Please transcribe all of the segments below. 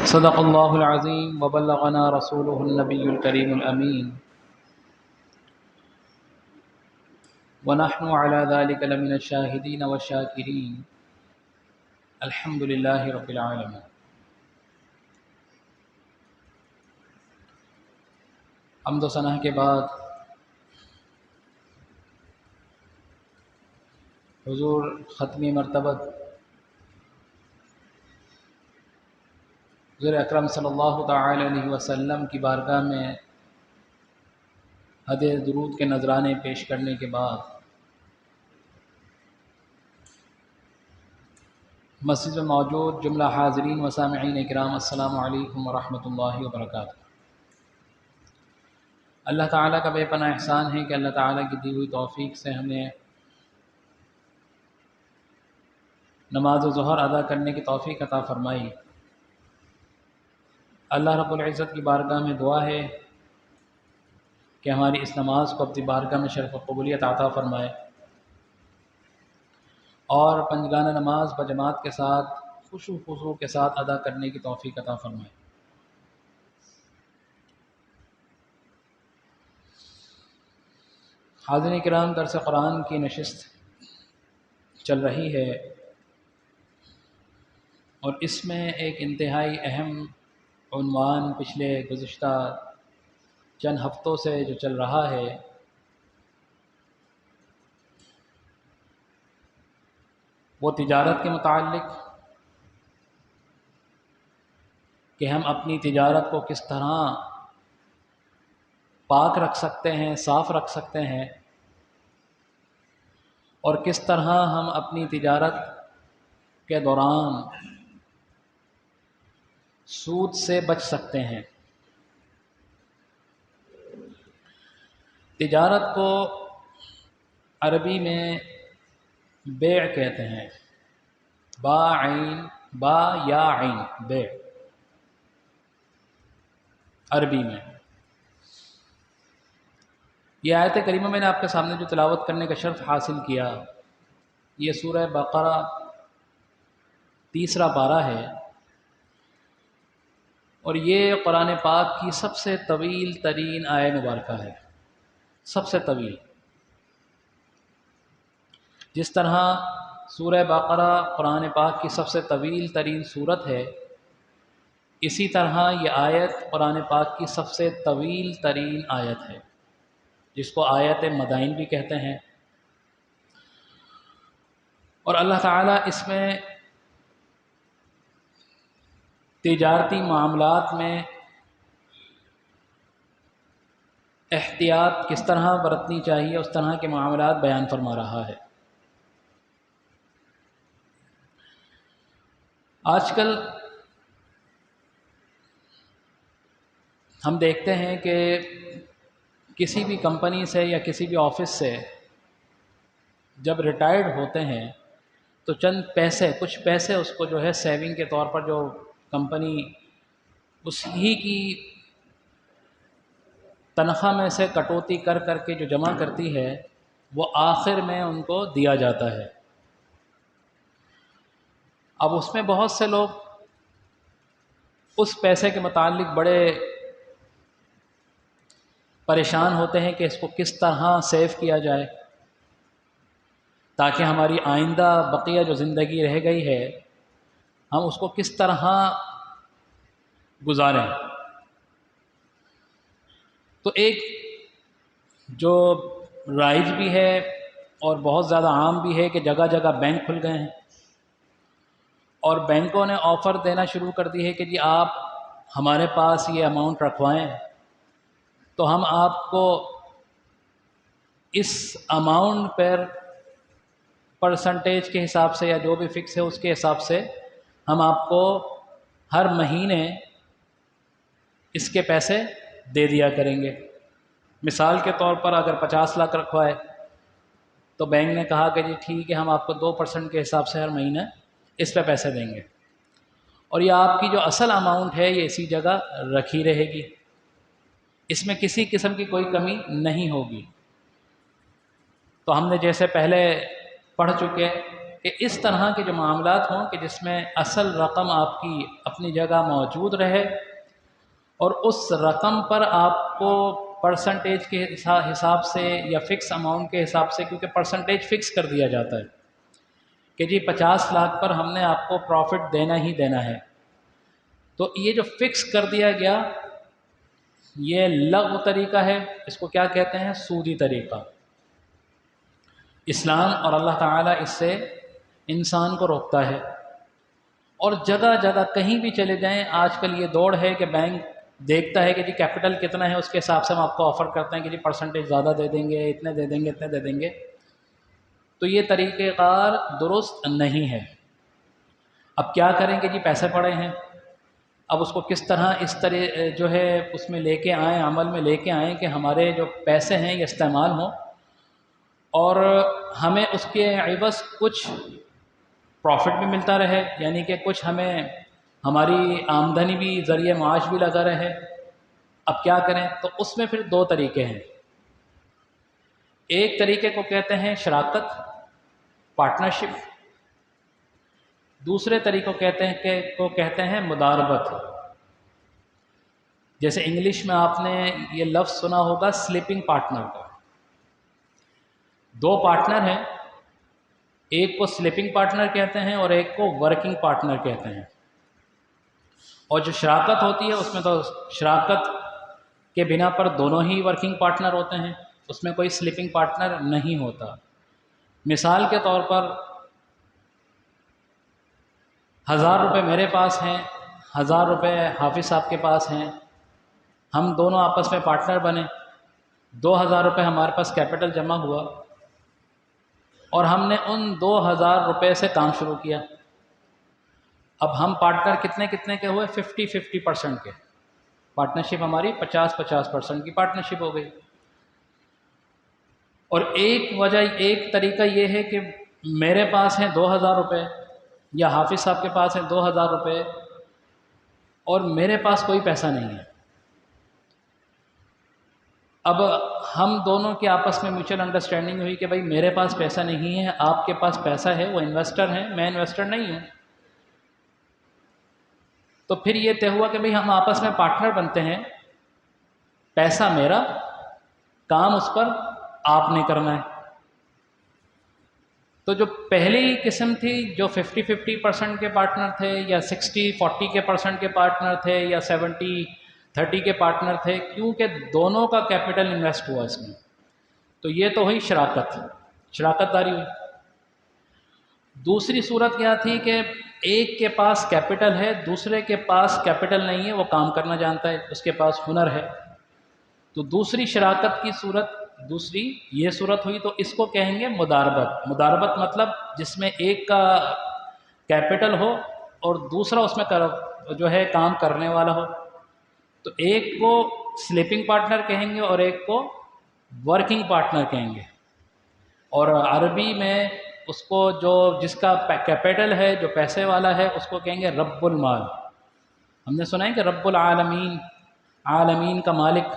صدق اللہ العظیم وبلغنا رسولہ النبی الکریم الامین ونحن علی ذلک لمن الشاہدین والشاکرین الحمد للہ رب العالمین۔ حمد و ثنا کے بعد حضور ختمی مرتبت حضور اکرم صلی اللہ تعالی علیہ وسلم کی بارگاہ میں ہدیہ درود کے نذرانے پیش کرنے کے بعد مسجد میں موجود جملہ حاضرین و سامعین کرام السلام علیکم ورحمۃ اللہ وبرکاتہ۔ اللہ تعالیٰ کا بے پناہ احسان ہے کہ اللہ تعالیٰ کی دی ہوئی توفیق سے ہمیں نماز ظہر ادا کرنے کی توفیق عطا فرمائی۔ اللہ رب العزت کی بارگاہ میں دعا ہے کہ ہماری اس نماز کو اپنی بارگاہ میں شرف و قبولیت عطا فرمائے اور پنجگانہ نماز بجماعت کے ساتھ خشوع و خضوع کے ساتھ ادا کرنے کی توفیق عطا فرمائے۔ حاضرین کرام، درس قرآن کی نشست چل رہی ہے اور اس میں ایک انتہائی اہم عنوان پچھلے گزشتہ چند ہفتوں سے جو چل رہا ہے وہ تجارت کے متعلق، کہ ہم اپنی تجارت کو کس طرح پاک رکھ سکتے ہیں، صاف رکھ سکتے ہیں، اور کس طرح ہم اپنی تجارت کے دوران سود سے بچ سکتے ہیں۔ تجارت کو عربی میں بیع کہتے ہیں، با یا عین، بیع عربی میں۔ یہ آیت کریمہ میں نے آپ کے سامنے جو تلاوت کرنے کا شرف حاصل کیا، یہ سورہ بقرہ 3 پارہ ہے، اور یہ قرآن پاک کی سب سے طویل ترین آیہ مبارکہ ہے، سب سے طویل۔ جس طرح سورہ بقرہ قرآن پاک کی سب سے طویل ترین سورت ہے، اسی طرح یہ آیت قرآن پاک کی سب سے طویل ترین آیت ہے، جس کو آیت مدائن بھی کہتے ہیں۔ اور اللہ تعالیٰ اس میں تجارتی معاملات میں احتیاط کس طرح برتنی چاہیے، اس طرح کے معاملات بیان فرما رہا ہے۔ آج کل ہم دیکھتے ہیں کہ کسی بھی کمپنی سے یا کسی بھی آفس سے جب ریٹائرڈ ہوتے ہیں تو چند پیسے، کچھ پیسے اس کو جو ہے سیونگ کے طور پر جو کمپنی اس ہی کی تنخواہ میں سے کٹوتی کر کر کے جو جمع کرتی ہے، وہ آخر میں ان کو دیا جاتا ہے۔ اب اس میں بہت سے لوگ اس پیسے کے متعلق بڑے پریشان ہوتے ہیں کہ اس کو کس طرح سیو کیا جائے تاکہ ہماری آئندہ بقیہ جو زندگی رہ گئی ہے ہم اس کو کس طرح گزاریں۔ تو ایک جو رائج بھی ہے اور بہت زیادہ عام بھی ہے کہ جگہ جگہ بینک کھل گئے ہیں، اور بینکوں نے آفر دینا شروع کر دی ہے کہ جی آپ ہمارے پاس یہ اماؤنٹ رکھوائیں تو ہم آپ کو اس اماؤنٹ پر پرسنٹیج کے حساب سے یا جو بھی فکس ہے اس کے حساب سے ہم آپ کو ہر مہینے اس کے پیسے دے دیا کریں گے۔ مثال کے طور پر اگر 50 لاکھ رکھوائے تو بینک نے کہا کہ جی ٹھیک ہے، ہم آپ کو 2% کے حساب سے ہر مہینے اس پہ پیسے دیں گے، اور یہ آپ کی جو اصل اماؤنٹ ہے یہ اسی جگہ رکھی رہے گی، اس میں کسی قسم کی کوئی کمی نہیں ہوگی۔ تو ہم نے جیسے پہلے پڑھ چکے کہ اس طرح کے جو معاملات ہوں کہ جس میں اصل رقم آپ کی اپنی جگہ موجود رہے اور اس رقم پر آپ کو پرسنٹیج کے حساب سے یا فکس اماؤنٹ کے حساب سے، کیونکہ پرسنٹیج فکس کر دیا جاتا ہے کہ جی 50 لاکھ پر ہم نے آپ کو پروفٹ دینا ہی دینا ہے، تو یہ جو فکس کر دیا گیا یہ لغو طریقہ ہے، اس کو کیا کہتے ہیں؟ سودی طریقہ۔ اسلام اور اللہ تعالیٰ اس سے انسان کو روکتا ہے۔ اور جگہ جگہ کہیں بھی چلے جائیں آج کل یہ دوڑ ہے کہ بینک دیکھتا ہے کہ جی کیپٹل کتنا ہے، اس کے حساب سے ہم آپ کو آفر کرتے ہیں کہ جی پرسنٹیج زیادہ دے دیں گے، اتنے دے دیں گے، اتنے دے دیں گے۔ تو یہ طریقہ کار درست نہیں ہے۔ اب کیا کریں کہ جی پیسے پڑے ہیں، اب اس کو کس طرح اس طرح جو ہے اس میں لے کے آئیں، عمل میں لے کے آئیں کہ ہمارے جو پیسے ہیں یہ استعمال ہوں اور ہمیں اس کے عوض کچھ پروفٹ بھی ملتا رہے، یعنی کہ کچھ ہمیں ہماری آمدنی بھی، ذریعہ معاش بھی لگا رہے۔ اب کیا کریں؟ تو اس میں پھر دو طریقے ہیں۔ ایک طریقے کو کہتے ہیں شراکت، پارٹنرشپ، دوسرے طریقوں کہتے ہیں مداربت۔ جیسے انگلش میں آپ نے یہ لفظ سنا ہوگا سلیپنگ پارٹنر کا۔ دو پارٹنر ہیں، ایک کو سلیپنگ پارٹنر کہتے ہیں اور ایک کو ورکنگ پارٹنر کہتے ہیں۔ اور جو شراکت ہوتی ہے اس میں تو شراکت کے بنا پر دونوں ہی ورکنگ پارٹنر ہوتے ہیں، اس میں کوئی سلیپنگ پارٹنر نہیں ہوتا۔ مثال کے طور پر 1000 روپے میرے پاس ہیں، 1000 روپے حافظ صاحب کے پاس ہیں، ہم دونوں آپس میں پارٹنر بنے، 2000 روپے ہمارے پاس کیپٹل جمع ہوا اور ہم نے ان 2000 روپے سے کام شروع کیا۔ اب ہم پارٹنر کتنے کے ہوئے؟ 50-50% کے۔ پارٹنرشپ ہماری 50-50% کی پارٹنرشپ ہو گئی۔ اور ایک طریقہ یہ ہے کہ میرے پاس ہیں 2000 روپے یا حافظ صاحب کے پاس ہیں 2000 روپے اور میرے پاس کوئی پیسہ نہیں ہے۔ اب ہم دونوں کے آپس میں میوچل انڈرسٹینڈنگ ہوئی کہ بھائی میرے پاس پیسہ نہیں ہے، آپ کے پاس پیسہ ہے، وہ انویسٹر ہیں، میں انویسٹر نہیں ہوں۔ تو پھر یہ طے ہوا کہ بھئی ہم آپس میں پارٹنر بنتے ہیں، پیسہ میرا، کام اس پر آپ نے کرنا ہے۔ تو جو پہلی قسم تھی جو 50-50% کے پارٹنر تھے یا 60-40 کے % کے پارٹنر تھے یا 70-30 کے پارٹنر تھے، کیونکہ دونوں کا کیپٹل انویسٹ ہوا اس میں، تو یہ تو ہوئی شراکت داری ہوئی۔ دوسری صورت کیا تھی کہ ایک کے پاس کیپٹل ہے، دوسرے کے پاس کیپٹل نہیں ہے، وہ کام کرنا جانتا ہے، اس کے پاس ہنر ہے، تو دوسری شراکت کی صورت دوسری یہ صورت ہوئی، تو اس کو کہیں گے مداربت۔ مداربت مطلب جس میں ایک کا کیپٹل ہو اور دوسرا اس میں جو ہے کام کرنے والا ہو، تو ایک کو سلیپنگ پارٹنر کہیں گے اور ایک کو ورکنگ پارٹنر کہیں گے۔ اور عربی میں اس کو جس کا کیپٹل ہے، جو پیسے والا ہے، اس کو کہیں گے رب المال۔ ہم نے سنا ہے کہ رب العالمین، عالمین کا مالک،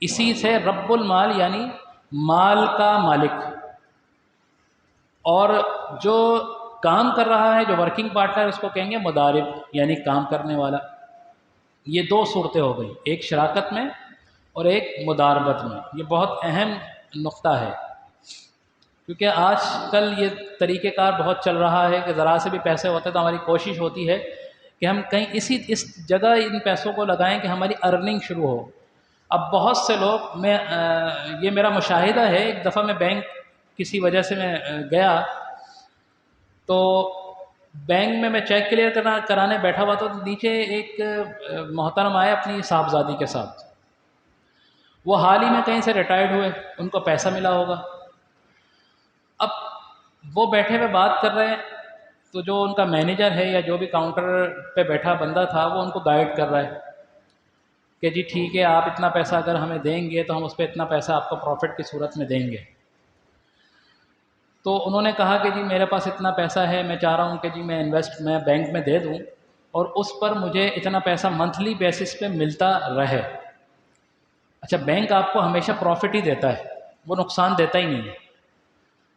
اسی سے رب المال یعنی مال کا مالک۔ اور جو کام کر رہا ہے، جو ورکنگ پارٹنر، اس کو کہیں گے مدارب یعنی کام کرنے والا۔ یہ دو صورتیں ہو گئی، ایک شراکت میں اور ایک مداربت میں۔ یہ بہت اہم نقطہ ہے، کیونکہ آج کل یہ طریقہ کار بہت چل رہا ہے کہ ذرا سے بھی پیسے ہوتے تو ہماری کوشش ہوتی ہے کہ ہم کہیں اس جگہ ان پیسوں کو لگائیں کہ ہماری ارننگ شروع ہو۔ اب بہت سے لوگ، یہ میرا مشاہدہ ہے، ایک دفعہ میں بینک کسی وجہ سے میں گیا تو بینک میں چیک کلیئر کرانے بیٹھا ہوا، تو نیچے ایک محترم آئے اپنی صاحبزادی کے ساتھ، وہ حال ہی میں کہیں سے ریٹائرڈ ہوئے، ان کو پیسہ ملا ہوگا۔ اب وہ بیٹھے ہوئے بات کر رہے ہیں، تو جو ان کا مینیجر ہے یا جو بھی کاؤنٹر پہ بیٹھا بندہ تھا، وہ ان کو گائیڈ کر رہا ہے کہ جی ٹھیک ہے، آپ اتنا پیسہ اگر ہمیں دیں گے تو ہم اس پہ اتنا پیسہ آپ کو پروفٹ کی صورت میں دیں گے۔ تو انہوں نے کہا کہ جی میرے پاس اتنا پیسہ ہے، میں چاہ رہا ہوں کہ جی میں بینک میں دے دوں اور اس پر مجھے اتنا پیسہ منتھلی بیسس پہ ملتا رہے۔ اچھا، بینک آپ کو ہمیشہ پروفٹ ہی دیتا ہے، وہ نقصان دیتا ہی نہیں ہے۔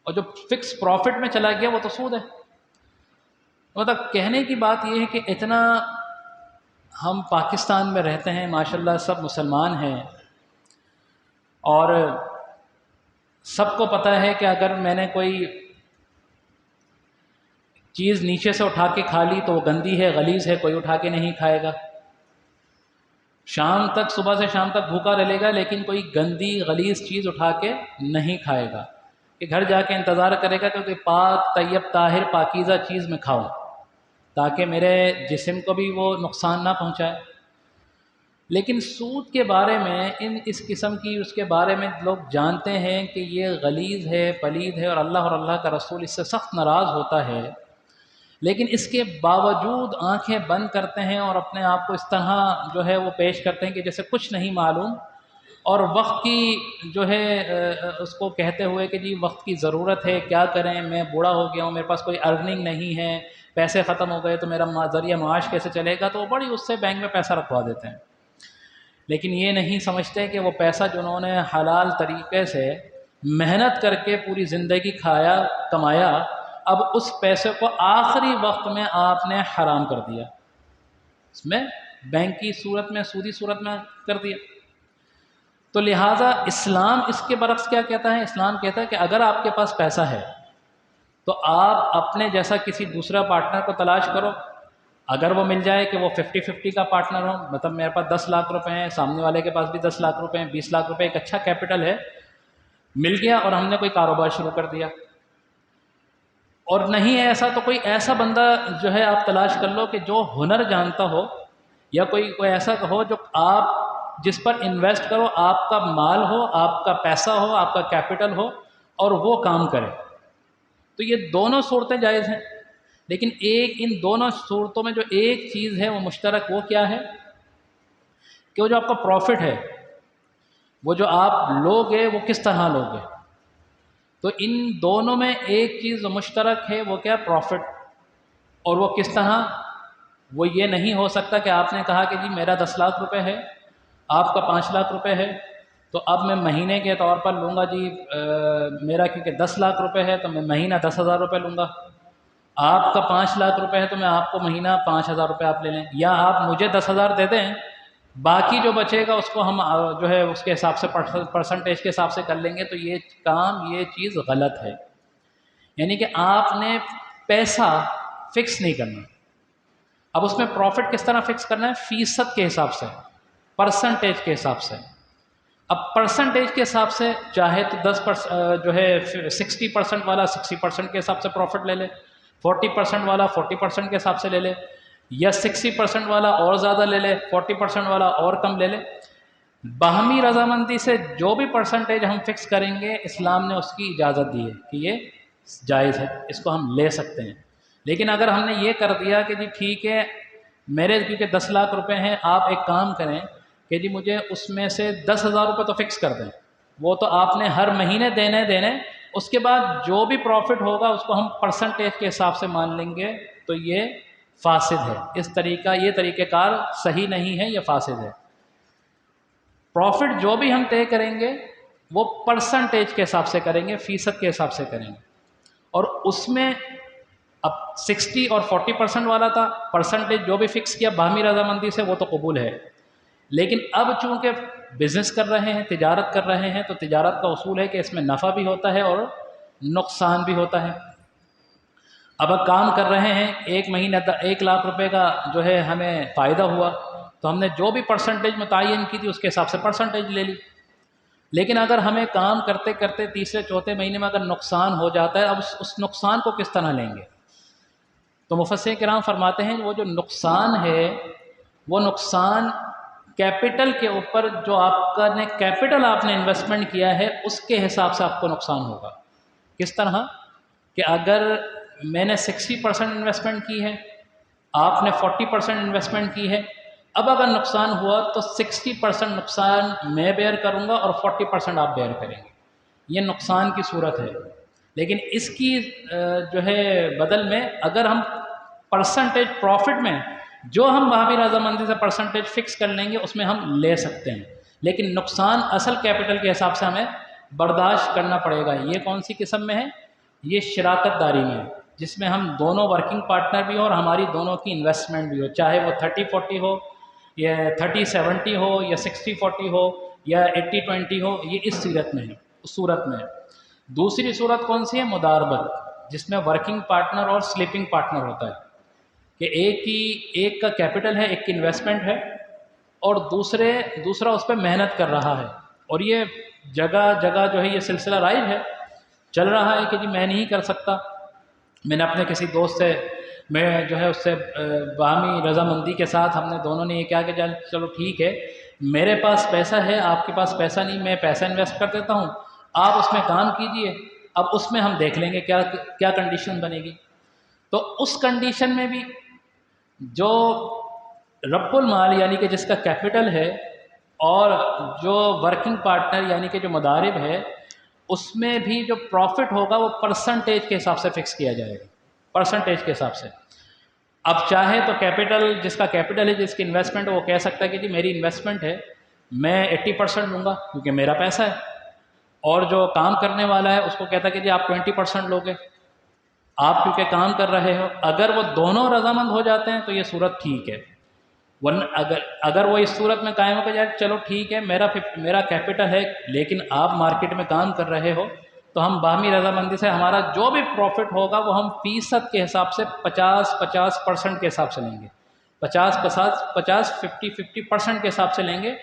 اور جو فکس پروفٹ میں چلا گیا وہ تو سود ہے۔ مطلب کہنے کی بات یہ ہے کہ اتنا ہم پاکستان میں رہتے ہیں، ماشاءاللہ سب مسلمان ہیں، اور سب کو پتہ ہے کہ اگر میں نے کوئی چیز نیچے سے اٹھا کے کھا لی تو وہ گندی ہے، غلیظ ہے، کوئی اٹھا کے نہیں کھائے گا۔ شام تک، صبح سے شام تک بھوکا رہے گا، لیکن کوئی گندی غلیظ چیز اٹھا کے نہیں کھائے گا، کہ گھر جا کے انتظار کرے گا کہ کوئی پاک طیب طاہر پاکیزہ چیز میں کھاؤں تاکہ میرے جسم کو بھی وہ نقصان نہ پہنچائے۔ لیکن سود کے بارے میں، اس قسم کی اس کے بارے میں لوگ جانتے ہیں کہ یہ غلیظ ہے، پلید ہے، اور اللہ کا رسول اس سے سخت ناراض ہوتا ہے، لیکن اس کے باوجود آنکھیں بند کرتے ہیں اور اپنے آپ کو اس طرح جو ہے وہ پیش کرتے ہیں کہ جیسے کچھ نہیں معلوم، اور وقت کی جو ہے اس کو کہتے ہوئے کہ جی وقت کی ضرورت ہے، کیا کریں، میں بوڑھا ہو گیا ہوں، میرے پاس کوئی ارننگ نہیں ہے، پیسے ختم ہو گئے تو میرا ذریعہ معاش کیسے چلے گا، تو وہ بڑی اس سے بینک میں پیسہ رکھوا دیتے ہیں۔ لیکن یہ نہیں سمجھتے کہ وہ پیسہ جنہوں نے حلال طریقے سے محنت کر کے پوری زندگی کھایا، کمایا، اب اس پیسے کو آخری وقت میں آپ نے حرام کر دیا، اس میں بینک کی صورت میں، سودی صورت میں کر دیا۔ تو لہٰذا اسلام اس کے برعکس کیا کہتا ہے؟ اسلام کہتا ہے کہ اگر آپ کے پاس پیسہ ہے تو آپ اپنے جیسا کسی دوسرا پارٹنر کو تلاش کرو، اگر وہ مل جائے کہ وہ 50-50 کا پارٹنر ہو، مطلب میرے پاس 10 لاکھ روپے ہیں، سامنے والے کے پاس بھی 10 لاکھ روپے ہیں، 20 لاکھ روپے ایک اچھا کیپٹل ہے، مل گیا اور ہم نے کوئی کاروبار شروع کر دیا۔ اور نہیں ہے ایسا تو کوئی ایسا بندہ جو ہے آپ تلاش کر لو کہ جو ہنر جانتا ہو، یا کوئی ایسا ہو جو آپ جس پر انویسٹ کرو، آپ کا مال ہو، آپ کا پیسہ ہو، آپ کا کیپٹل ہو، اور وہ کام کرے۔ تو یہ دونوں صورتیں جائز ہیں، لیکن ان دونوں صورتوں میں جو ایک چیز ہے وہ مشترک، وہ کیا ہے کہ وہ جو آپ کا پروفٹ ہے، وہ جو آپ لوگے، وہ کس طرح لوگے۔ تو ان دونوں میں ایک چیز مشترک ہے، وہ کیا؟ پروفٹ۔ اور وہ کس طرح؟ وہ یہ نہیں ہو سکتا کہ آپ نے کہا کہ جی میرا 10 لاکھ روپے ہے، آپ کا 5 لاکھ روپے ہے، تو اب میں مہینے کے طور پر لوں گا جی میرا کیونکہ 10 لاکھ روپے ہے تو میں مہینہ 10,000 روپے لوں گا، آپ کا 5 لاکھ روپے ہے تو میں آپ کو مہینہ 5,000 روپے آپ لے لیں، یا آپ مجھے 10,000 دے دیں، باقی جو بچے گا اس کو ہم جو ہے اس کے حساب سے پرسنٹیج کے حساب سے کر لیں گے۔ تو یہ چیز غلط ہے، یعنی کہ آپ نے پیسہ فکس نہیں کرنا۔ اب اس میں پروفٹ کس طرح فکس کرنا ہے؟ فیصد کے حساب سے، پرسنٹیج کے حساب سے۔ اب پرسنٹیج کے حساب سے چاہے تو 10% جو ہے 60% والا 60% کے حساب سے پروفٹ لے لے، 40% والا 40% کے حساب سے لے لے، یا 60% والا اور زیادہ لے لے، 40% والا اور کم لے لے۔ باہمی رضامندی سے جو بھی پرسنٹیج ہم فکس کریں گے، اسلام نے اس کی اجازت دی ہے کہ یہ جائز ہے، اس کو ہم لے سکتے ہیں۔ لیکن اگر ہم نے یہ کر دیا کہ جی ٹھیک ہے میرے کیونکہ 10 لاکھ روپے ہیں، آپ ایک کام کریں کہ جی مجھے اس میں سے 10,000 روپے تو فکس کر دیں، وہ تو آپ نے ہر مہینے دینے، اس کے بعد جو بھی پروفٹ ہوگا اس کو ہم پرسنٹیج کے حساب سے مان لیں گے، تو یہ فاسد ہے۔ یہ طریقہ کار صحیح نہیں ہے، یہ فاسد ہے۔ پروفٹ جو بھی ہم طے کریں گے وہ پرسنٹیج کے حساب سے کریں گے، فیصد کے حساب سے کریں گے، اور اس میں اب 60 اور 40% والا تھا، پرسنٹیج جو بھی فکس کیا باہمی رضامندی سے وہ تو قبول ہے، لیکن اب چونکہ بزنس کر رہے ہیں، تجارت کر رہے ہیں، تو تجارت کا اصول ہے کہ اس میں نفع بھی ہوتا ہے اور نقصان بھی ہوتا ہے۔ اب کام کر رہے ہیں، ایک مہینہ 1 لاکھ روپے کا جو ہے ہمیں فائدہ ہوا، تو ہم نے جو بھی پرسنٹیج متعین کی تھی اس کے حساب سے پرسنٹیج لے لی۔ لیکن اگر ہمیں کام کرتے کرتے تیسرے چوتھے مہینے میں اگر نقصان ہو جاتا ہے، اب اس نقصان کو کس طرح لیں گے؟ تو مفسرین کرام فرماتے ہیں وہ جو نقصان ہے، وہ نقصان کیپٹل کے اوپر، جو آپ کا نے کیپٹل آپ نے انویسٹمنٹ کیا ہے اس کے حساب سے آپ کو نقصان ہوگا۔ کس طرح؟ کہ اگر میں نے 60% انویسٹمنٹ کی ہے، آپ نے 40% انویسٹمنٹ کی ہے، اب اگر نقصان ہوا تو 60% نقصان میں بیئر کروں گا اور 40% آپ بیئر کریں گے، یہ نقصان کی صورت ہے۔ لیکن اس کی جو ہے بدل میں اگر ہم پرسنٹیج پروفٹ میں جو ہم باہمی رضامندی سے پرسنٹیج فکس کر لیں گے اس میں ہم لے سکتے ہیں، لیکن نقصان اصل کیپٹل کے حساب سے ہمیں برداشت کرنا پڑے گا۔ یہ کون سی قسم میں ہے؟ یہ شراکت داری میں، جس میں ہم دونوں ورکنگ پارٹنر بھی ہو اور ہماری دونوں کی انویسٹمنٹ بھی ہو، چاہے وہ 30-40 ہو یا 30-70 ہو یا 60-40 ہو یا 80-20 ہو، یہ اس صورت میں ہے، اس صورت میں ہے۔ دوسری صورت کون سی ہے؟ مداربت، جس میں ورکنگ پارٹنر اور سلیپنگ پارٹنر ہوتا ہے، کہ ایک کا کیپٹل ہے، ایک کی انویسٹمنٹ ہے، اور دوسرا اس پہ محنت کر رہا ہے، اور یہ جگہ جگہ جو ہے یہ سلسلہ رائج ہے، چل رہا ہے کہ جی میں نہیں کر سکتا، میں نے اپنے کسی دوست سے، میں جو ہے اس سے باہمی رضامندی کے ساتھ ہم نے دونوں نے یہ کہا کہ چلو ٹھیک ہے، میرے پاس پیسہ ہے، آپ کے پاس پیسہ نہیں، میں پیسہ انویسٹ کر دیتا ہوں، آپ اس میں کام کیجئے، اب اس میں ہم دیکھ لیں گے کیا کنڈیشن بنے گی۔ تو اس کنڈیشن میں بھی جو رب المال یعنی کہ جس کا کیپٹل ہے، اور جو ورکنگ پارٹنر یعنی کہ جو مضارب ہے، اس میں بھی جو پروفٹ ہوگا وہ پرسنٹیج کے حساب سے فکس کیا جائے گا، پرسنٹیج کے حساب سے۔ اب چاہے تو کیپٹل، جس کا کیپٹل ہے، جس کی انویسٹمنٹ، وہ کہہ سکتا ہے کہ جی میری انویسٹمنٹ ہے، میں 80% لوں گا کیونکہ میرا پیسہ ہے، اور جو کام کرنے والا ہے اس کو کہتا ہے کہ جی آپ 20% لوگے، آپ کیونکہ کام کر رہے ہو۔ اگر وہ دونوں رضامند ہو جاتے ہیں تو یہ صورت ٹھیک ہے، ورنہ اگر وہ اس صورت میں قائم ہو کے جائے چلو ٹھیک ہے، میرا کیپٹل ہے لیکن آپ مارکیٹ میں کام کر رہے ہو، تو ہم باہمی رضامندی سے ہمارا جو بھی پروفٹ ہوگا وہ ہم فیصد کے حساب سے 50% کے حساب سے لیں گے، 50-50 کے حساب سے لیں گے،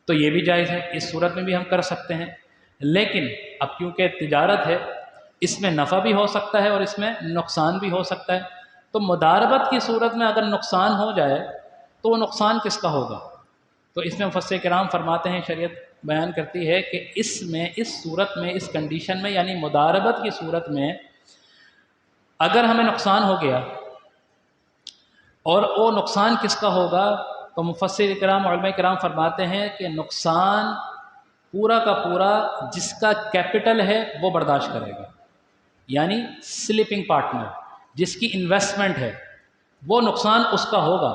تو یہ بھی جائز ہے، اس صورت میں بھی ہم کر سکتے ہیں۔ لیکن اب کیونکہ تجارت ہے، اس میں نفع بھی ہو سکتا ہے اور اس میں نقصان بھی ہو سکتا ہے، تو مداربت کی صورت میں اگر نقصان ہو جائے تو وہ نقصان کس کا ہوگا؟ تو اس میں مفسر کرام فرماتے ہیں، شریعت بیان کرتی ہے کہ اس صورت میں، اس کنڈیشن میں، یعنی مداربت کی صورت میں اگر ہمیں نقصان ہو گیا، اور وہ نقصان کس کا ہوگا؟ تو مفسر کرام، علماء کرام فرماتے ہیں کہ نقصان پورا کا پورا جس کا کیپٹل ہے وہ برداشت کرے گا، یعنی سلیپنگ پارٹنر جس کی انویسٹمنٹ ہے، وہ نقصان اس کا ہوگا۔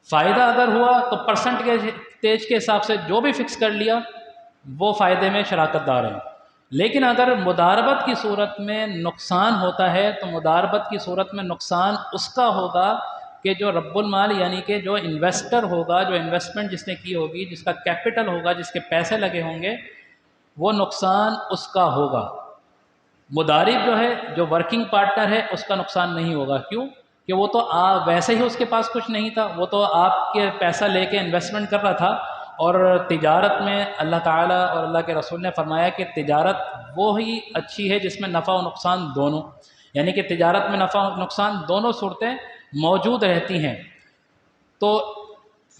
فائدہ اگر ہوا تو پرسنٹیج کے حساب سے جو بھی فکس کر لیا وہ فائدے میں شراکت دار ہیں۔ لیکن اگر مداربت کی صورت میں نقصان ہوتا ہے تو مداربت کی صورت میں نقصان اس کا ہوگا کہ جو رب المال یعنی کہ جو انویسٹر ہوگا، جو انویسٹمنٹ جس نے کی ہوگی، جس کا کیپٹل ہوگا، جس کے پیسے لگے ہوں گے، وہ نقصان اس کا ہوگا۔ مضارب جو ہے، جو ورکنگ پارٹنر ہے، اس کا نقصان نہیں ہوگا۔ کیوں؟ کہ وہ تو ویسے ہی اس کے پاس کچھ نہیں تھا، وہ تو آپ کے پیسہ لے کے انویسٹمنٹ کر رہا تھا، اور تجارت میں اللہ تعالیٰ اور اللہ کے رسول نے فرمایا کہ تجارت وہی اچھی ہے جس میں نفع و نقصان دونوں، یعنی کہ تجارت میں نفع و نقصان دونوں صورتیں موجود رہتی ہیں۔ تو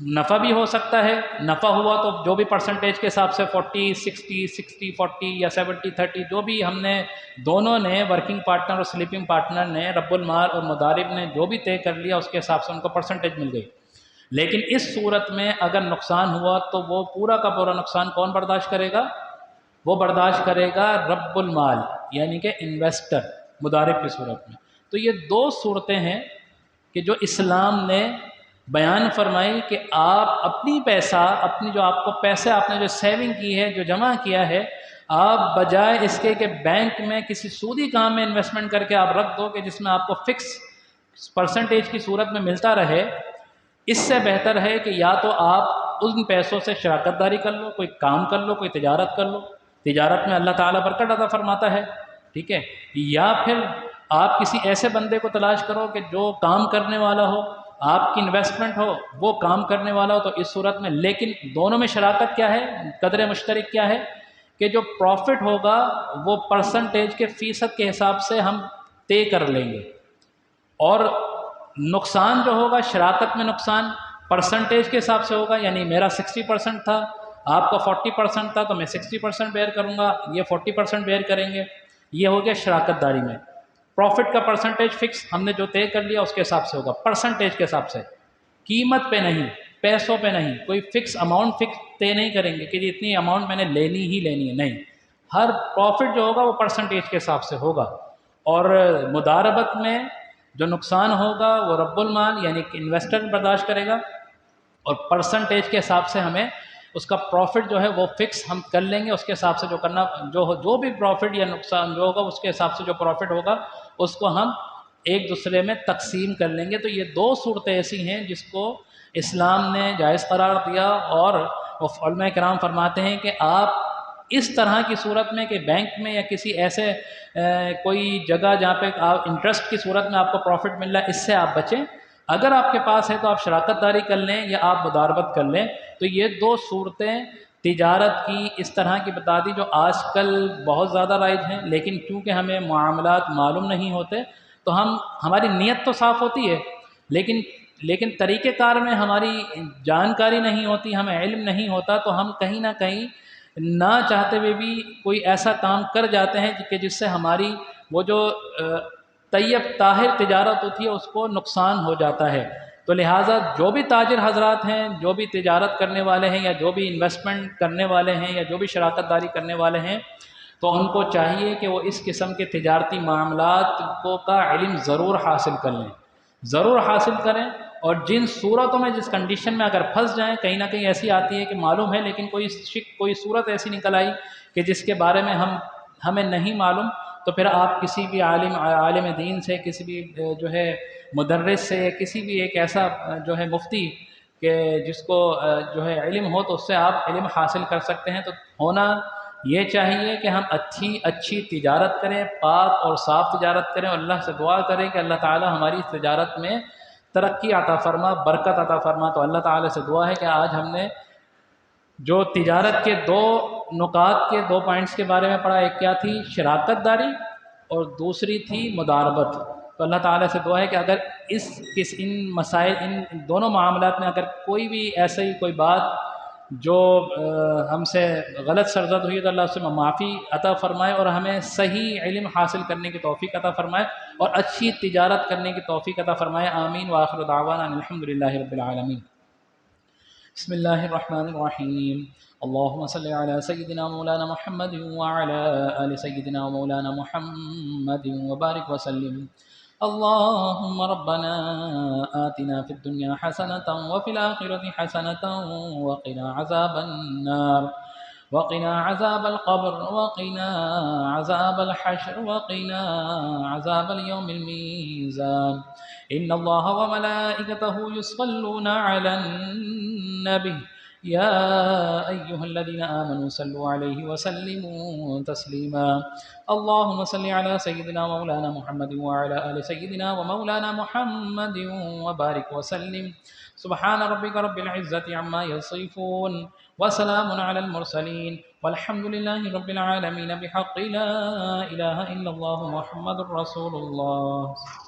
نفع بھی ہو سکتا ہے، نفع ہوا تو جو بھی پرسنٹیج کے حساب سے 40-60 یا 70-30 جو بھی ہم نے دونوں نے، ورکنگ پارٹنر اور سلیپنگ پارٹنر نے، رب المال اور مضارب نے جو بھی طے کر لیا اس کے حساب سے ان کو پرسنٹیج مل گئی۔ لیکن اس صورت میں اگر نقصان ہوا تو وہ پورا کا پورا نقصان کون برداشت کرے گا؟ وہ برداشت کرے گا رب المال یعنی کہ انویسٹر، مضارب کی صورت میں۔ تو یہ دو صورتیں ہیں کہ جو اسلام نے بیان فرمائی کہ آپ اپنی جو آپ کو پیسے آپ نے جو سیونگ کی ہے، جو جمع کیا ہے، آپ بجائے اس کے کہ بینک میں کسی سودی کام میں انویسٹمنٹ کر کے آپ رکھ دو کہ جس میں آپ کو فکس پرسنٹیج کی صورت میں ملتا رہے، اس سے بہتر ہے کہ یا تو آپ ان پیسوں سے شراکت داری کر لو، کوئی کام کر لو، کوئی تجارت کر لو، تجارت میں اللہ تعالیٰ برکت عطا فرماتا ہے، ٹھیک ہے، یا پھر آپ کسی ایسے بندے کو تلاش کرو کہ جو کام کرنے والا ہو، آپ کی انویسٹمنٹ ہو، وہ کام کرنے والا ہو، تو اس صورت میں لیکن دونوں میں شراکت کیا ہے، قدر مشترک کیا ہے کہ جو پروفٹ ہوگا وہ پرسنٹیج کے فیصد کے حساب سے ہم طے کر لیں گے، اور نقصان جو ہوگا شراکت میں نقصان پرسنٹیج کے حساب سے ہوگا، یعنی میرا 60% تھا، آپ کا 40% تھا، تو میں 60% بیئر کروں گا، یہ 40% بیئر کریں گے، یہ ہو گیا شراکت داری میں۔ پروفٹ کا پرسنٹیج فکس ہم نے جو طے کر لیا اس کے حساب سے ہوگا، پرسنٹیج کے حساب سے، قیمت پہ نہیں، پیسوں پہ نہیں، کوئی فکس اماؤنٹ فکس طے نہیں کریں گے کہ اتنی اماؤنٹ میں نے لینی ہی لینی ہے، نہیں، ہر پروفٹ جو ہوگا وہ پرسنٹیج کے حساب سے ہوگا۔ اور مداربت میں جو نقصان ہوگا وہ رب المال یعنی کہ انویسٹر برداشت کرے گا، اور پرسنٹیج کے حساب سے ہمیں اس کا پروفٹ جو ہے وہ فکس ہم کر لیں گے، اس کے حساب سے جو کرنا جو بھی پروفٹ یا نقصان جو ہوگا اس کے حساب سے جو پروفٹ ہوگا اس کو ہم ایک دوسرے میں تقسیم کر لیں گے۔ تو یہ دو صورتیں ایسی ہیں جس کو اسلام نے جائز قرار دیا، اور علماء کرام فرماتے ہیں کہ آپ اس طرح کی صورت میں کہ بینک میں یا کسی ایسے کوئی جگہ جہاں پہ آپ انٹرسٹ کی صورت میں آپ کو پروفٹ مل رہا ہے، اس سے آپ بچیں۔ اگر آپ کے پاس ہے تو آپ شراکت داری کر لیں یا آپ مداربت کر لیں۔ تو یہ دو صورتیں تجارت کی اس طرح کی بتا دی جو آج کل بہت زیادہ رائج ہیں، لیکن کیونکہ ہمیں معاملات معلوم نہیں ہوتے تو ہماری نیت تو صاف ہوتی ہے، لیکن طریقہ کار میں ہماری جانکاری نہیں ہوتی، ہمیں علم نہیں ہوتا، تو ہم کہیں نہ کہیں نہ چاہتے ہوئے بھی کوئی ایسا کام کر جاتے ہیں کہ جس سے ہماری وہ جو طیب طاہر تجارت ہوتی ہے اس کو نقصان ہو جاتا ہے۔ تو لہٰذا جو بھی تاجر حضرات ہیں، جو بھی تجارت کرنے والے ہیں، یا جو بھی انویسٹمنٹ کرنے والے ہیں، یا جو بھی شراکت داری کرنے والے ہیں، تو ان کو چاہیے کہ وہ اس قسم کے تجارتی معاملات کا علم ضرور حاصل کر لیں، ضرور حاصل کریں۔ اور جن صورتوں میں جس کنڈیشن میں اگر پھنس جائیں، کہیں نہ کہیں ایسی آتی ہے کہ معلوم ہے لیکن کوئی صورت ایسی نکل آئی کہ جس کے بارے میں ہمیں نہیں معلوم، تو پھر آپ کسی بھی عالم دین سے، کسی بھی جو ہے مدرس سے، کسی بھی ایک ایسا جو ہے مفتی کہ جس کو جو ہے علم ہو، تو اس سے آپ علم حاصل کر سکتے ہیں۔ تو ہونا یہ چاہیے کہ ہم اچھی تجارت کریں، پاک اور صاف تجارت کریں، اور اللہ سے دعا کریں کہ اللہ تعالی ہماری تجارت میں ترقی عطا فرما، برکت عطا فرما۔ تو اللہ تعالی سے دعا ہے کہ آج ہم نے جو تجارت کے دو نکات کے دو پوائنٹس کے بارے میں پڑھا، ایک کیا تھی شراکت داری اور دوسری تھی مداربت۔ تو اللہ تعالیٰ سے دعا ہے کہ اگر ان مسائل، ان دونوں معاملات میں اگر کوئی بھی ایسی کوئی بات جو ہم سے غلط سرزد ہوئی ہے تو اللہ سے معافی عطا فرمائے، اور ہمیں صحیح علم حاصل کرنے کی توفیق عطا فرمائے، اور اچھی تجارت کرنے کی توفیق عطا فرمائے۔ آمین وآخر دعوانا الحمدللہ رب العالمین۔ بسم اللہ الرحمن الرحیم۔ اللہم صلی علی سیدنا مولانا محمد وعلی آل سیدنا مولانا محمد وبارک وسلم۔ اللہم ربنا آتنا فی الدنیا حسنة وفی الآخرة حسنة وقنا عذاب النار وقنا عذاب القبر وقنا عذاب الحشر وقنا عذاب اليوم الميزان۔ ان اللہ وملائکتہ یصلون علی النبی یا ایہا الذین آمنوا صلوا علیہ وسلموا تسلیما۔ اللہم صل علی سیدنا مولانا محمد وعلی آل سیدنا ومولانا محمد وبارک وسلم۔ سبحان ربک رب العزة عما یصفون وسلام علی المرسلین والحمد للہ رب العالمین بحق لا الہ الا اللہ محمد رسول اللہ۔